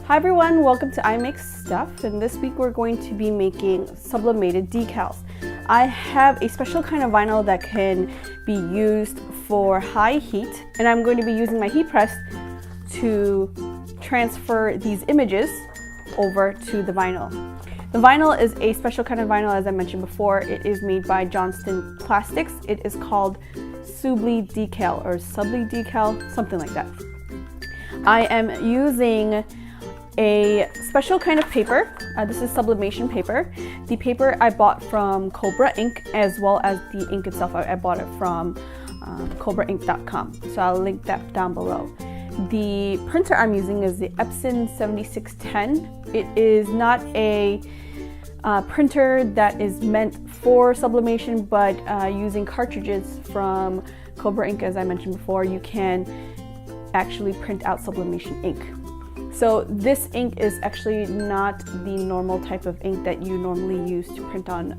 Hi everyone, welcome to I Make Stuff, and this week we're going to be making sublimated decals. I have a special kind of vinyl that can be used for high heat, and I'm going to be using my heat press to transfer these images over to the vinyl. The vinyl is a special kind of vinyl, as I mentioned before. It is made by Johnston Plastics. It is called Subli Decal or Subli Decal, something like that. I am using a special kind of paper. This is sublimation paper. The paper I bought from Cobra Ink, as well as the ink itself. I bought it from cobraink.com, so I'll link that down below. The printer I'm using is the Epson 7610. It is not a printer that is meant for sublimation, but using cartridges from Cobra Ink, as I mentioned before, you can actually print out sublimation ink. So this ink is actually not the normal type of ink that you normally use to print on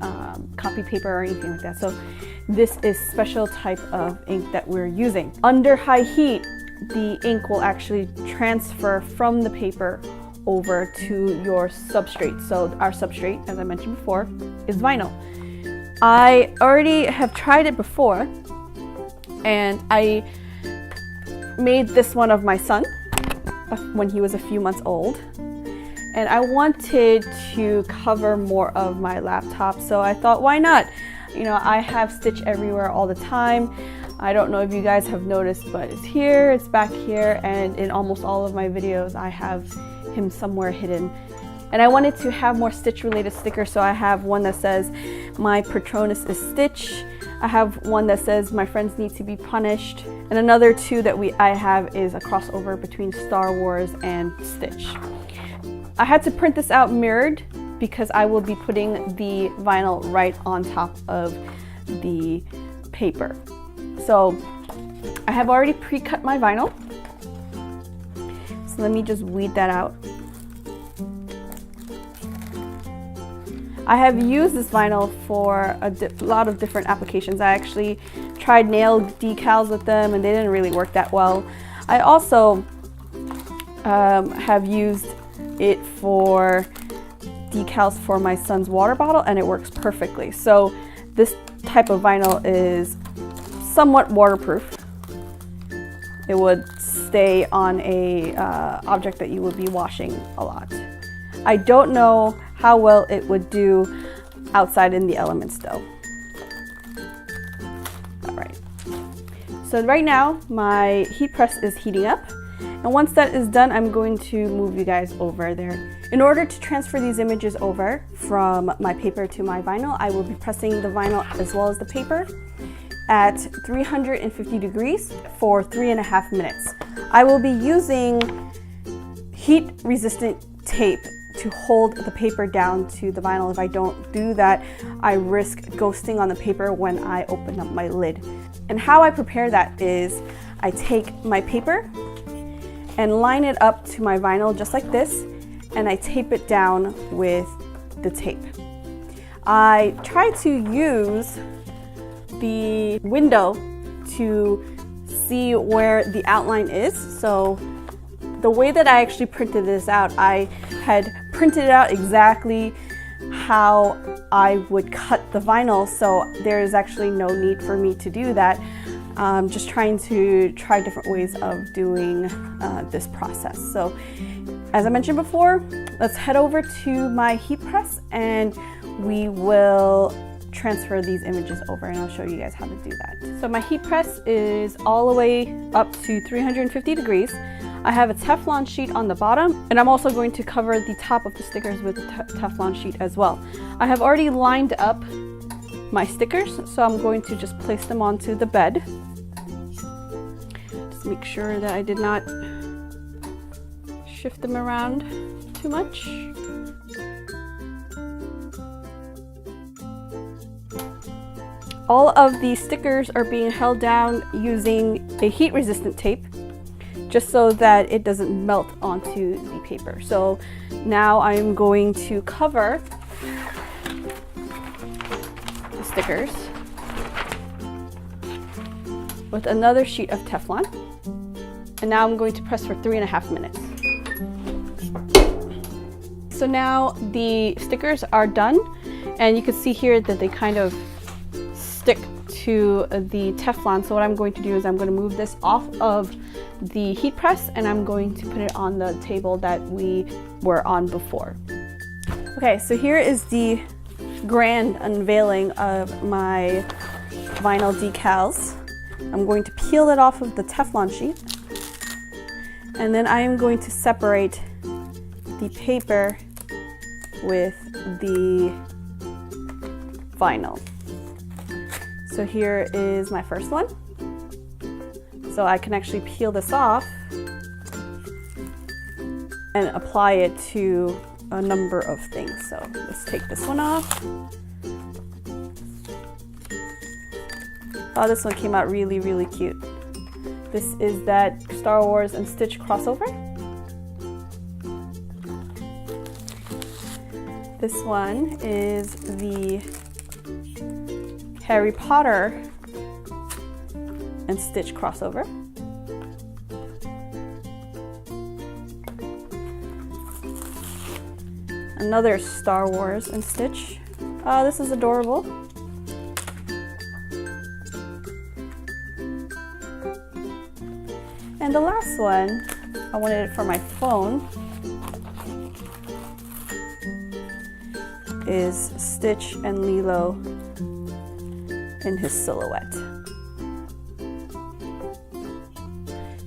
copy paper or anything like that. So this is special type of ink that we're using. Under high heat, the ink will actually transfer from the paper over to your substrate. So our substrate, as I mentioned before, is vinyl. I already have tried it before, and I made this one of my son when he was a few months old, and I wanted to cover more of my laptop, so I thought, why not? You know, I have stitch everywhere all the time. I don't know if you guys have noticed, but it's here, it's back here, and in almost all of my videos I have him somewhere hidden. And I wanted to have more stitch related stickers, so I have one that says my Patronus is Stitch. I have one that says my friends need to be punished, and another two that I have is a crossover between Star Wars and Stitch. I had to print this out mirrored because I will be putting the vinyl right on top of the paper. So I have already pre-cut my vinyl, so let me just weed that out. I have used this vinyl for a lot of different applications. I actually tried nail decals with them and they didn't really work that well. I also have used it for decals for my son's water bottle, and it works perfectly. So this type of vinyl is somewhat waterproof. It would stay on a object that you would be washing a lot. I don't know how well it would do outside in the elements though. All right. So right now my heat press is heating up, and once that is done, I'm going to move you guys over there. In order to transfer these images over from my paper to my vinyl, I will be pressing the vinyl as well as the paper at 350 degrees for 3.5 minutes. I will be using heat resistant tape to hold the paper down to the vinyl. If I don't do that, I risk ghosting on the paper when I open up my lid. And how I prepare that is I take my paper and line it up to my vinyl just like this, and I tape it down with the tape. I try to use the window to see where the outline is. So the way that I actually printed this out, I had printed it out exactly how I would cut the vinyl, so there is actually no need for me to do that. Just trying to try different ways of doing this process. So as I mentioned before, let's head over to my heat press and we will transfer these images over, and I'll show you guys how to do that. So my heat press is all the way up to 350 degrees. I have a Teflon sheet on the bottom, and I'm also going to cover the top of the stickers with a Teflon sheet as well. I have already lined up my stickers, so I'm going to just place them onto the bed. Just make sure that I did not shift them around too much. All of the stickers are being held down using a heat resistant tape, just so that it doesn't melt onto the paper. So now I'm going to cover the stickers with another sheet of Teflon, and now I'm going to press for 3.5 minutes. So now the stickers are done, and you can see here that they kind of stick to the Teflon. So what I'm going to do is I'm going to move this off of the heat press, and I'm going to put it on the table that we were on before. Okay, so here is the grand unveiling of my vinyl decals. I'm going to peel it off of the Teflon sheet, and then I am going to separate the paper with the vinyl. So here is my first one. So I can actually peel this off and apply it to a number of things. So let's take this one off. Oh, this one came out really, really cute. This is that Star Wars and Stitch crossover. This one is the Harry Potter and Stitch crossover. Another Star Wars and Stitch. Oh, this is adorable. And the last one, I wanted it for my phone, is Stitch and Lilo in his silhouette.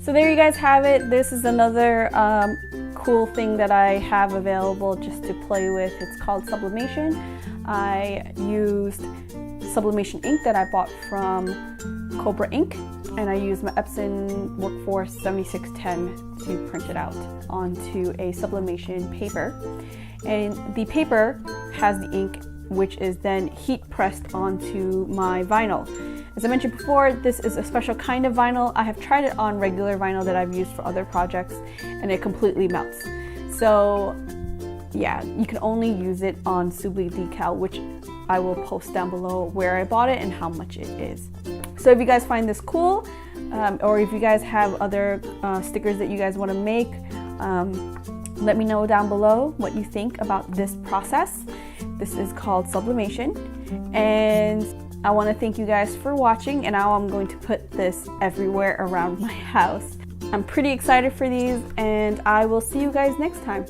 So there you guys have it. This is another cool thing that I have available just to play with. It's called sublimation. I used sublimation ink that I bought from Cobra Ink, and I used my Epson Workforce 7610 to print it out onto a sublimation paper. And the paper has the ink, which is then heat pressed onto my vinyl. As I mentioned before, this is a special kind of vinyl. I have tried it on regular vinyl that I've used for other projects, and it completely melts. So yeah, you can only use it on Subli decal, which I will post down below where I bought it and how much it is. So if you guys find this cool, or if you guys have other stickers that you guys want to make, let me know down below what you think about this process. This is called sublimation, and I want to thank you guys for watching, and now I'm going to put this everywhere around my house. I'm pretty excited for these, and I will see you guys next time.